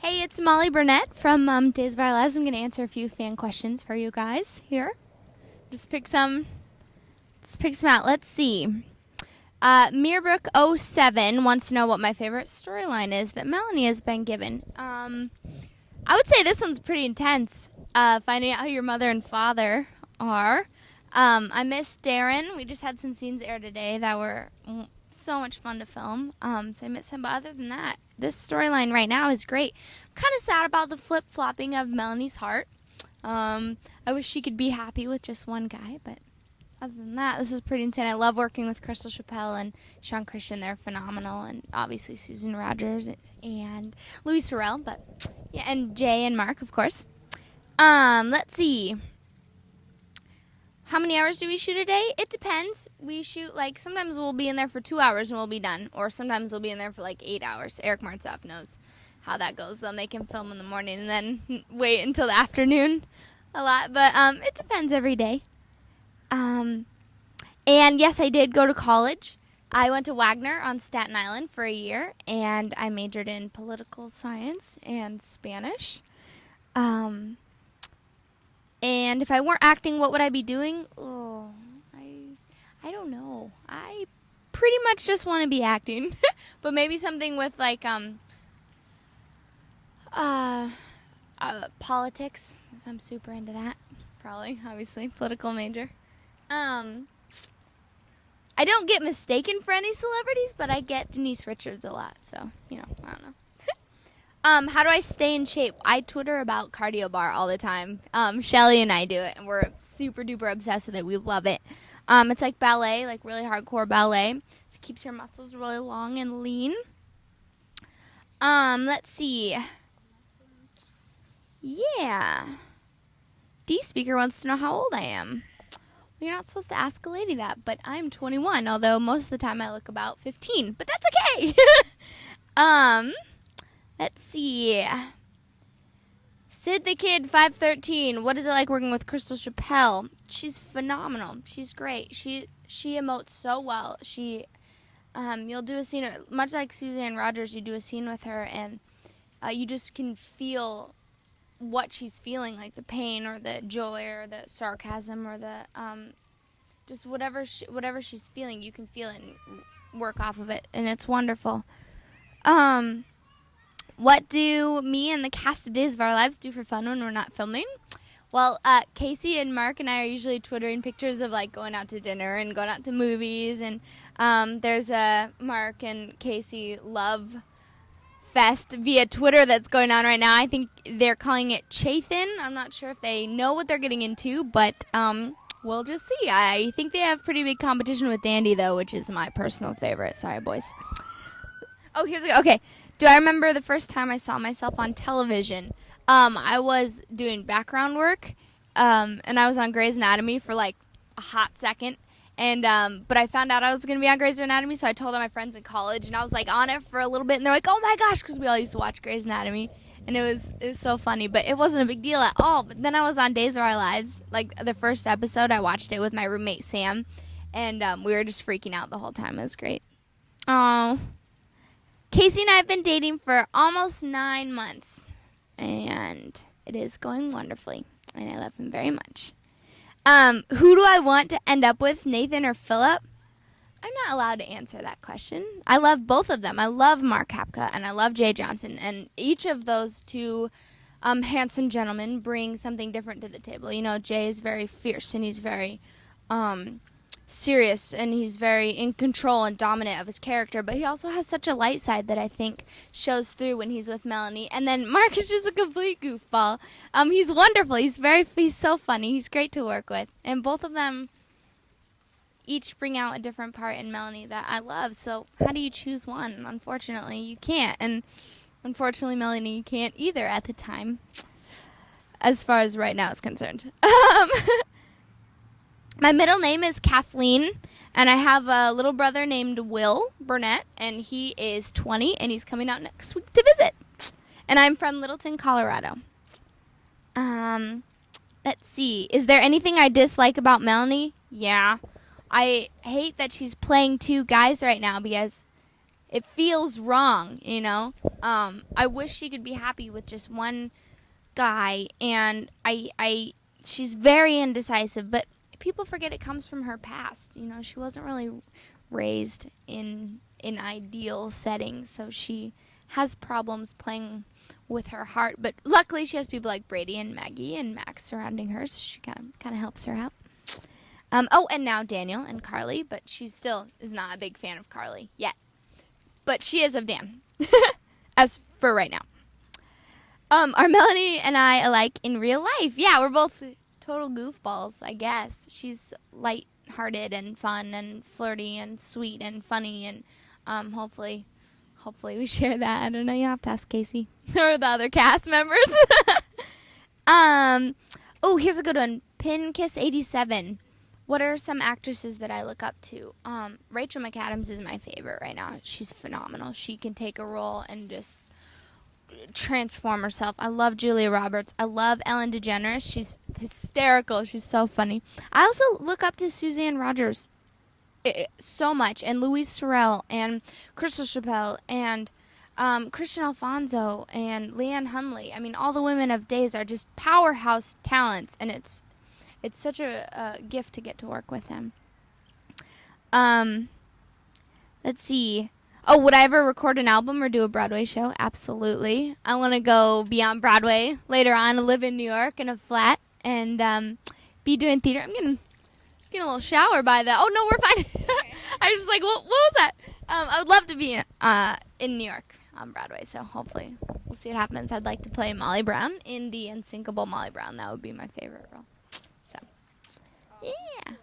Hey, it's Molly Burnett from Days of Our Lives. I'm going to answer a few fan questions for you guys here. Just pick some out. Let's see. Mearbrook07 wants to know what my favorite storyline is that Melanie has been given. I would say this one's pretty intense. Finding out who your mother and father are. I miss Darren. We just had some scenes air today that were so much fun to film. So I miss him. But other than that, this storyline right now is great. I'm kind of sad about the flip-flopping of Melanie's heart. I wish she could be happy with just one guy, but other than that, this is pretty insane. I love working with Crystal Chappelle and Sean Christian. They're phenomenal. And obviously Susan Rogers and Louis Sorrell, but yeah, and Jay and Mark, of course. Let's see. How many hours do we shoot a day? It depends. We shoot, sometimes we'll be in there for 2 hours and we'll be done. Or sometimes we'll be in there for 8 hours. Eric Martzoff knows how that goes. They'll make him film in the morning and then wait until the afternoon a lot. But it depends every day. And yes, I did go to college. I went to Wagner on Staten Island for a year. And I majored in political science and Spanish. And if I weren't acting, what would I be doing? Oh, I don't know. I pretty much just want to be acting. But maybe something with politics, because I'm super into that. Probably, obviously, political major. I don't get mistaken for any celebrities, but I get Denise Richards a lot. So, I don't know. How do I stay in shape? I Twitter about cardio bar all the time. Shelly and I do it, and we're super duper obsessed with it. We love it. It's like ballet, like really hardcore ballet. It keeps your muscles really long and lean. Let's see. Yeah. D Speaker wants to know how old I am. Well, you're not supposed to ask a lady that, but I'm 21, although most of the time I look about 15. But that's okay. Let's see. Sid the Kid 513. What is it like working with Crystal Chappelle? She's phenomenal. She's great. She emotes so well. You'll do a scene much like Suzanne Rogers. You do a scene with her, and you just can feel what she's feeling, like the pain or the joy or the sarcasm or the just whatever she's feeling. You can feel it and work off of it, and it's wonderful. What do me and the cast of Days of Our Lives do for fun when we're not filming? Well, Casey and Mark and I are usually twittering pictures of going out to dinner and going out to movies. And there's a Mark and Casey love fest via Twitter that's going on right now. I think they're calling it Chathin. I'm not sure if they know what they're getting into, but we'll just see. I think they have pretty big competition with Dandy, though, which is my personal favorite. Sorry, boys. Oh, okay. Do I remember the first time I saw myself on television? I was doing background work, and I was on Grey's Anatomy for a hot second. And but I found out I was going to be on Grey's Anatomy, so I told all my friends in college, and I was on it for a little bit, and they're like, "Oh my gosh," because we all used to watch Grey's Anatomy, and it was so funny. But it wasn't a big deal at all. But then I was on Days of Our Lives, the first episode. I watched it with my roommate Sam, and we were just freaking out the whole time. It was great. Oh. Casey and I have been dating for almost 9 months, and it is going wonderfully, and I love him very much. Who do I want to end up with, Nathan or Philip? I'm not allowed to answer that question. I love both of them. I love Mark Hapka, and I love Jay Johnson, and each of those two handsome gentlemen bring something different to the table. Jay is very fierce, and he's very serious, and he's very in control and dominant of his character, but he also has such a light side that I think shows through when he's with Melanie. And then Mark is just a complete goofball. He's wonderful. He's so funny. He's great to work with, and both of them each bring out a different part in Melanie that I love. So how do you choose one? Unfortunately, you can't, and unfortunately, Melanie, you can't either at the time, as far as right now is concerned. My middle name is Kathleen, and I have a little brother named Will Burnett, and he is 20, and he's coming out next week to visit. And I'm from Littleton, Colorado. Let's see. Is there anything I dislike about Melanie? Yeah. I hate that she's playing two guys right now because it feels wrong, you know. I wish she could be happy with just one guy, and she's very indecisive, but people forget it comes from her past. You know, she wasn't really raised in an ideal setting, so she has problems playing with her heart. But luckily, she has people like Brady and Maggie and Max surrounding her, so she kind of helps her out. And now Daniel and Carly, but she still is not a big fan of Carly yet. But she is of Dan, as for right now. Are Melanie and I alike in real life? Yeah, we're both total goofballs, I guess. She's light-hearted and fun and flirty and sweet and funny, and hopefully we share that. I don't know. You have to ask Casey or the other cast members. Here's a good one. Pinkiss87. What are some actresses that I look up to? Rachel McAdams is my favorite right now. She's phenomenal. She can take a role and just transform herself. I love Julia Roberts. I love Ellen DeGeneres. She's hysterical. She's so funny. I also look up to Suzanne Rogers so much, and Louise Sorel, and Crystal Chappelle, and Christian Alfonso, and Leanne Hunley. I mean, all the women of days are just powerhouse talents, and it's such a gift to get to work with them. Let's see. Oh, would I ever record an album or do a Broadway show? Absolutely. I want to go beyond Broadway later on and live in New York in a flat and be doing theater. I'm getting a little shower by that. Oh, no, we're fine. I was just like, what was that? I would love to be in New York on Broadway, so hopefully we'll see what happens. I'd like to play Molly Brown in The Unsinkable Molly Brown. That would be my favorite role. So, yeah.